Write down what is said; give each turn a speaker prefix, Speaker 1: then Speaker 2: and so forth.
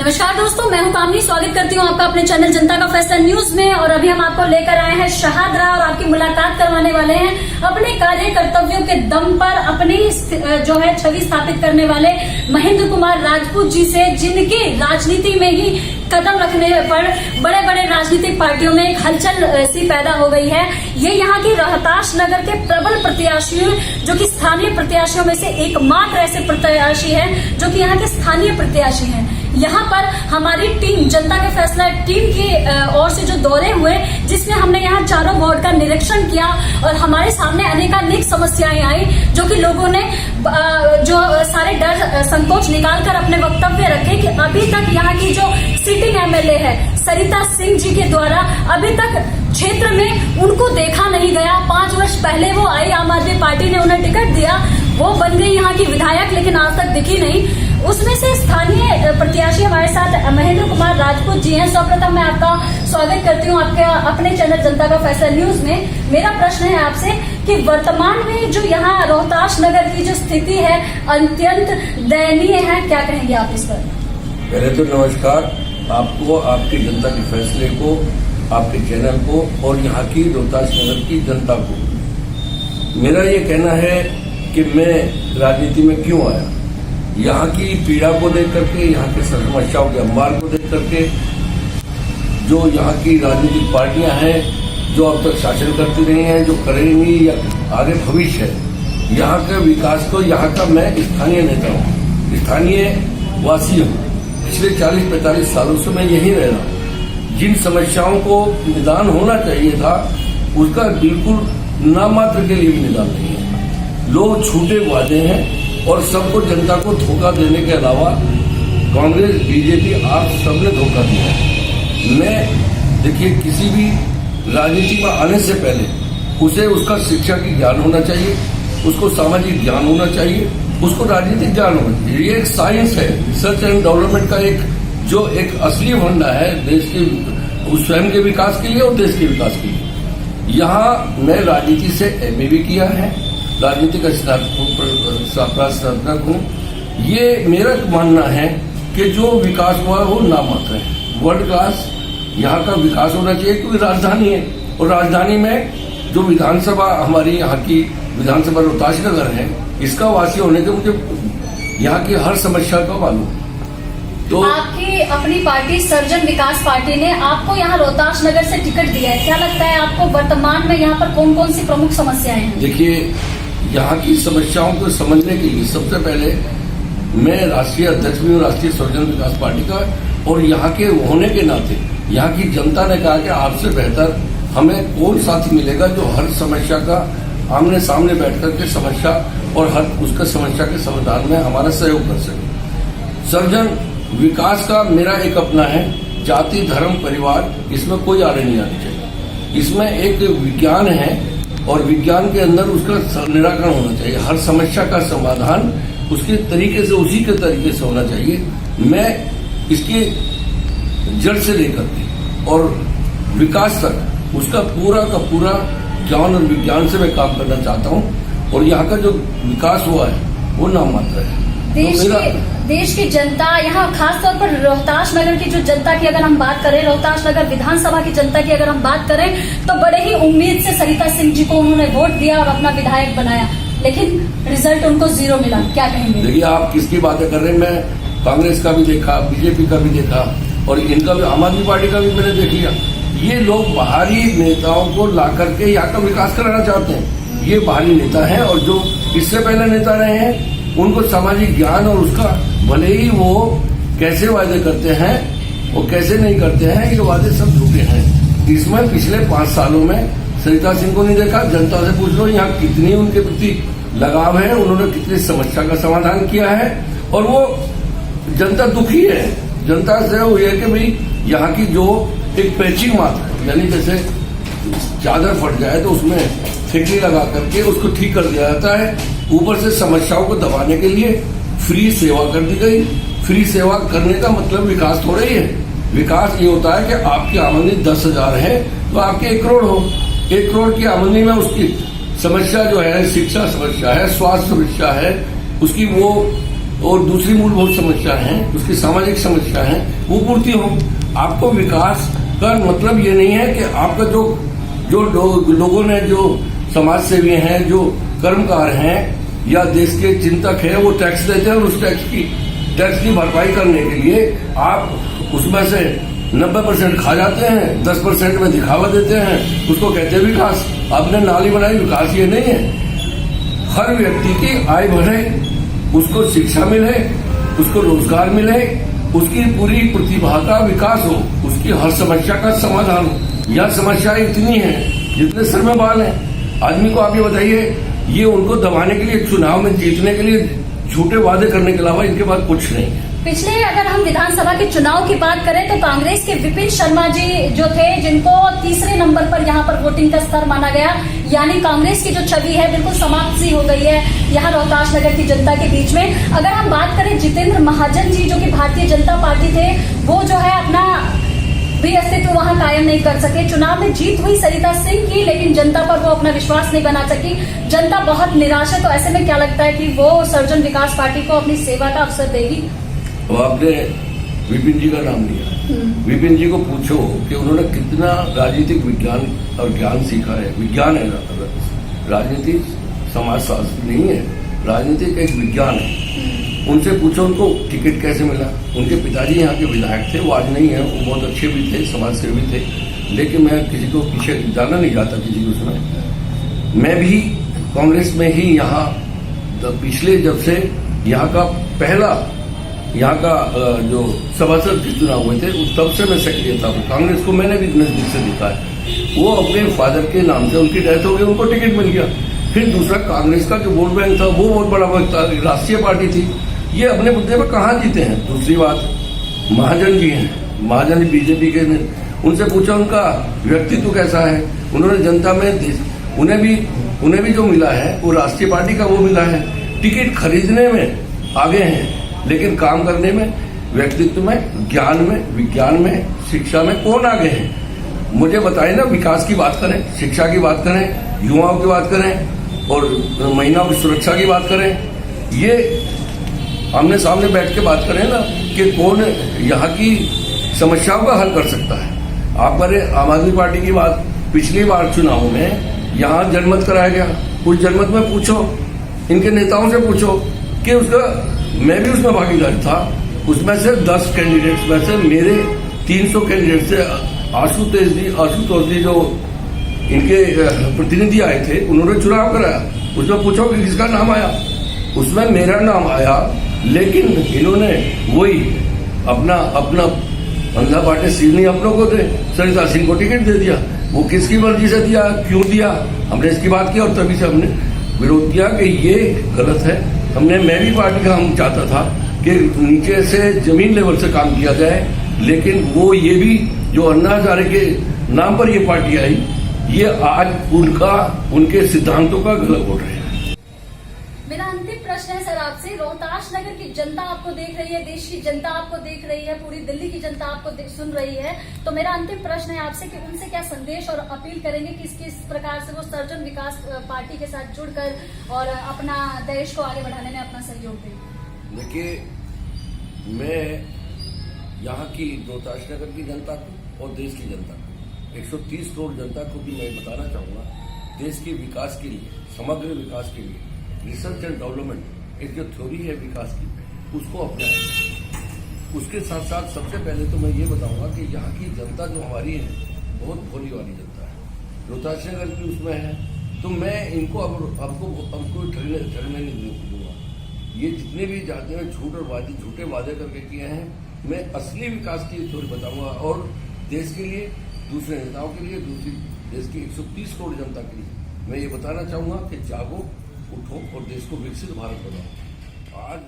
Speaker 1: नमस्कार दोस्तों, मैं हूं कामनी। स्वागत करती हूं आपका अपने चैनल जनता का फैसला न्यूज में। और अभी हम आपको लेकर आए हैं शहादरा और आपकी मुलाकात करवाने वाले हैं अपने कार्य कर्तव्यों के दम पर अपनी जो है छवि स्थापित करने वाले महेंद्र कुमार राजपूत जी से, जिनकी राजनीति में ही कदम रखने पर बड़े बड़े राजनीतिक पार्टियों में एक हलचल सी पैदा हो गई है। ये यहाँ की रोहतास नगर के प्रबल प्रत्याशी, जो कि स्थानीय प्रत्याशियों में से एकमात्र ऐसे प्रत्याशी है जो कि यहाँ के स्थानीय प्रत्याशी हैं। यहाँ पर हमारी टीम, जनता के फैसला टीम की ओर से जो दौरे हुए, जिसमें हमने यहाँ चारों वार्ड का निरीक्षण किया और हमारे सामने अनेकानेक समस्याएं आई, जो कि लोगों ने जो सारे डर संकोच निकालकर अपने वक्तव्य रखे कि अभी तक यहाँ की जो सिटिंग एमएलए है सरिता सिंह जी के द्वारा अभी तक क्षेत्र में उनको देखा नहीं गया। 5 वर्ष पहले वो आई, आम आदमी पार्टी ने उन्हें टिकट दिया, वो बन गई यहाँ की विधायक, लेकिन आज तक दिखी नहीं। उसमें से स्थानीय प्रत्याशी हमारे साथ महेंद्र कुमार राजपूत जी हैं। सर्वप्रथम मैं आपका स्वागत करती हूँ आपके अपने चैनल जनता का फैसला न्यूज में। मेरा प्रश्न है आपसे कि वर्तमान में जो यहाँ रोहतास नगर की जो स्थिति है अत्यंत दयनीय है, क्या कहेंगे आप इस पर?
Speaker 2: पहले तो नमस्कार आपको, आपके जनता के फैसले को, आपके चैनल को और यहाँ की रोहतास नगर की जनता को। मेरा ये कहना है कि मैं राजनीति में क्यों आया। यहाँ की पीड़ा को देख करके, यहाँ के समस्याओं के अंबार को देख करके, जो यहाँ की राजनीतिक पार्टियां हैं जो अब तक शासन करती रही हैं, जो करेंगी या आगे भविष्य है, यहाँ के विकास को, यहाँ का मैं स्थानीय नेता हूँ, स्थानीय वासी हूँ। पिछले 40-45 सालों से मैं यहीं रह रहा हूँ। जिन समस्याओं को निदान होना चाहिए था उसका बिल्कुल नामात्र के लिए भी निदान नहीं है। लोग झूठे वादे हैं और सबको, जनता को धोखा देने के अलावा कांग्रेस, बीजेपी, आप सबने धोखा दिया है। मैं देखिए, किसी भी राजनीति में आने से पहले उसे उसका शिक्षा की ज्ञान होना चाहिए, उसको सामाजिक ज्ञान होना चाहिए, उसको राजनीतिक ज्ञान होना चाहिए। ये एक साइंस है, रिसर्च एंड डेवलपमेंट का एक असली फंडा है देश के स्वयं के विकास के लिए और देश के विकास के लिए। यहाँ मैं राजनीति से MA भी किया है, राजनीति का स्नातक हूँ। ये मेरा मानना है कि जो विकास हुआ वो नामात्र है। वर्ल्ड क्लास यहाँ का विकास होना चाहिए, क्योंकि राजधानी है और राजधानी में जो विधानसभा, हमारी यहाँ की विधानसभा रोहतास नगर है, इसका वासी होने के मुझे यहाँ की हर समस्या का मालूम।
Speaker 1: तो आपकी अपनी पार्टी सर्जन विकास पार्टी ने आपको यहाँ रोहतास नगर से टिकट दिया है, क्या लगता है आपको वर्तमान में यहाँ पर कौन कौन सी प्रमुख समस्याएं हैं?
Speaker 2: देखिए, यहाँ की समस्याओं को समझने के लिए सबसे पहले मैं राष्ट्रीय अध्यक्ष भी हूँ राष्ट्रीय सर्जन विकास पार्टी का, और यहाँ के होने के नाते यहाँ की जनता ने कहा कि आपसे बेहतर हमें कौन साथी मिलेगा जो हर समस्या का आमने सामने बैठ करके समस्या और हर उसका समस्या के समाधान में हमारा सहयोग कर सके। सर्जन विकास का मेरा एक अपना है, जाति, धर्म, परिवार, इसमें कोई आड़े नहीं आनी चाहिए। इसमें एक विज्ञान है और विज्ञान के अंदर उसका निराकरण होना चाहिए। हर समस्या का समाधान उसके तरीके से, उसी के तरीके से होना चाहिए। मैं इसकी जड़ से लेकर के और विकास तक उसका पूरा का पूरा ज्ञान और विज्ञान से मैं काम करना चाहता हूँ, और यहाँ का जो विकास हुआ है वो नामात्र है।
Speaker 1: देश की जनता, यहाँ खासतौर पर रोहतास नगर की जो जनता की अगर हम बात करें, रोहतास नगर विधानसभा की जनता की अगर हम बात करें, तो बड़े ही उम्मीद से सरिता सिंह जी को उन्होंने वोट दिया और अपना विधायक बनाया, लेकिन रिजल्ट उनको 0 मिला। क्या कहेंगे?
Speaker 2: देखिए, आप किसकी बातें कर रहे हैं। मैं कांग्रेस का भी देखा, बीजेपी का भी देखा और इनका भी, आम आदमी पार्टी का भी मैंने देख लिया। ये लोग बाहरी नेताओं को ला करके यहाँ का विकास कराना चाहते हैं। ये बाहरी नेता है, और जो इससे पहले नेता रहे हैं उनको सामाजिक ज्ञान और उसका, भले ही वो कैसे वादे करते हैं और कैसे नहीं करते हैं, ये वादे सब झूठे हैं। इसमें पिछले 5 सालों में सरिता सिंह को नहीं देखा। जनता से पूछ लो यहाँ कितनी उनके प्रति लगाव है, उन्होंने कितनी समस्या का समाधान किया है, और वो जनता दुखी है। जनता से वो ये कि भाई यहाँ की जो एक पैचिंग मात्रा है, यानी जैसे चादर फट जाए तो उसमें ठेकी लगा करके उसको ठीक कर दिया जाता है, ऊपर से समस्याओं को दबाने के लिए फ्री सेवा कर दी गई। फ्री सेवा करने का मतलब विकास थोड़ा ही है। विकास ये होता है कि आपकी आमदनी 10,000 है तो आपके 1 करोड़ हो। 1 करोड़ की आमदनी में उसकी समस्या जो है, शिक्षा समस्या है, स्वास्थ्य समस्या है, उसकी वो और दूसरी मूलभूत समस्या है, उसकी सामाजिक समस्या है, वो पूर्ति हो। आपको विकास का मतलब ये नहीं है कि आपका जो लोगों ने जो समाज सेवी हैं, जो कर्मकार हैं या देश के चिंतक हैं, वो टैक्स देते हैं और उस टैक्स की भरपाई करने के लिए आप उसमें से 90% खा जाते हैं, 10% में दिखावा देते हैं, उसको कहते हैं विकास। आपने नाली बनाई, विकास ये नहीं है। हर व्यक्ति की आय बढ़े, उसको शिक्षा मिले, उसको रोजगार मिले, उसकी पूरी प्रतिभा का विकास हो, उसकी हर समस्या का समाधान हो। यह समस्या इतनी है जितने सर में बाल है। आदमी को आप ये बताइए, ये उनको दबाने के लिए, चुनाव में जीतने के लिए झूठे वादे करने के अलावा इनके पास कुछ नहीं है।
Speaker 1: पिछले अगर हम विधानसभा के चुनाव की बात करें तो कांग्रेस के विपिन शर्मा जी जो थे, जिनको तीसरे नंबर पर यहाँ पर वोटिंग का स्तर माना गया, यानी कांग्रेस की जो छवि है बिल्कुल समाप्त सी हो गई है यहाँ रोहतास नगर की जनता के बीच में। अगर हम बात करें जितेंद्र महाजन जी जो कि भारतीय जनता पार्टी थे, वो जो है अपना भी अस्तित्व वहां कायम नहीं कर सके। चुनाव में जीत हुई सरिता सिंह की, लेकिन जनता पर वो अपना विश्वास नहीं बना सकी। जनता बहुत निराश है, तो ऐसे में क्या लगता है कि वो सर्जन विकास पार्टी को अपनी सेवा का अवसर देगी?
Speaker 2: तो आपने विपिन जी का नाम लिया, विपिन जी को पूछो कि उन्होंने कितना राजनीतिक विज्ञान और ज्ञान सीखा है। विज्ञान है, राजनीति समाजशास्त्र नहीं है, राजनीति एक विज्ञान है। उनसे पूछो उनको टिकट कैसे मिला। उनके पिताजी यहाँ के विधायक थे, वो आज नहीं है, वो बहुत अच्छे भी थे, समाज सेवी थे। लेकिन मैं किसी को पीछे जाना नहीं चाहता, किसी को सुना। मैं भी कांग्रेस में ही यहाँ पिछले जब से यहाँ का पहला जो सभासद के चुनाव हुए थे, तब से मैं सक्रिय था। कांग्रेस को मैंने भी नजदीक से देखा है। वो अपने फादर के नाम से, उनकी डेथ हो गई, उनको टिकट मिल गया। फिर दूसरा कांग्रेस का जो वोट बैंक था वो बहुत बड़ा वक्त था, राष्ट्रीय पार्टी थी। ये अपने मुद्दे पर कहाँ जीते हैं। दूसरी बात, महाजन जी हैं, महाजन जी बीजेपी के, उनसे पूछा उनका व्यक्तित्व कैसा है। उन्होंने जनता में उन्हें भी जो मिला है वो राष्ट्रीय पार्टी का वो मिला है। टिकट खरीदने में आगे हैं, लेकिन काम करने में, व्यक्तित्व में, ज्ञान में, विज्ञान में, शिक्षा में कौन आगे है? मुझे बताएं ना। विकास की बात करें, शिक्षा की बात करें, युवाओं की बात करें और महिलाओं की सुरक्षा की बात करें। ये आमने सामने बैठ के बात करें ना कि कौन यहाँ की समस्याओं का हल कर सकता है। आप करें आम आदमी पार्टी की बात। पिछली बार चुनाव में यहाँ जनमत कराया गया। उस जनमत में पूछो, इनके नेताओं से पूछो कि उसका, मैं भी उसमें भागीदार था। उसमें से 10 कैंडिडेट्स में से मेरे 300 कैंडिडेट से आशुतोष जी जो इनके प्रतिनिधि आए थे, उन्होंने चुनाव कराया। उसमें पूछो कि किसका नाम आया। उसमें मेरा नाम आया, लेकिन इन्होंने वही अपना अंधा बाटे सीढ़ी अपनों को दे, सरिता सिंह को टिकट दे दिया। वो किसकी मर्जी से दिया, क्यों दिया, हमने इसकी बात की और तभी से हमने विरोध किया कि ये गलत है। मैं भी पार्टी का हम चाहता था कि नीचे से जमीन लेवल से काम किया जाए, लेकिन वो ये भी जो अन्ना हजारे के नाम पर ये पार्टी आई, ये आज उनके सिद्धांतों का गलत हो रहा है।
Speaker 1: मेरा अंतिम प्रश्न है सर आपसे, रोहतास नगर की जनता आपको देख रही है, देश की जनता आपको देख रही है, पूरी दिल्ली की जनता आपको सुन रही है, तो मेरा अंतिम प्रश्न है आपसे कि उनसे क्या संदेश और अपील करेंगे कि किस प्रकार से वो सर्जन विकास पार्टी के साथ जुड़कर और अपना देश को आगे बढ़ाने में अपना सहयोग दें?
Speaker 2: देखिए, मैं यहाँ की रोहतास नगर की जनता को और देश की जनता को, 130 करोड़ जनता को भी मैं बताना चाहूँगा, देश के विकास के लिए, समग्र विकास के लिए रिसर्च एंड डेवलपमेंट एक जो थ्योरी है विकास की, उसको अपनाएं। उसके साथ साथ सबसे पहले तो मैं ये बताऊंगा कि यहाँ की जनता जो हमारी है, बहुत भोली वाली जनता है। रोहतास नगर की उसमें है, तो मैं इनको हमको ठगने नहीं दूंगा। ये जितने भी जाते हैं झूठे वादे करके किए हैं, मैं असली विकास की थ्योरी बताऊंगा और देश के लिए, दूसरे नेताओं के लिए, दूसरी देश की 130 करोड़ जनता के लिए मैं ये बताना चाहूंगा कि जागो, उठो और देश को विकसित भारत बनाओ। आज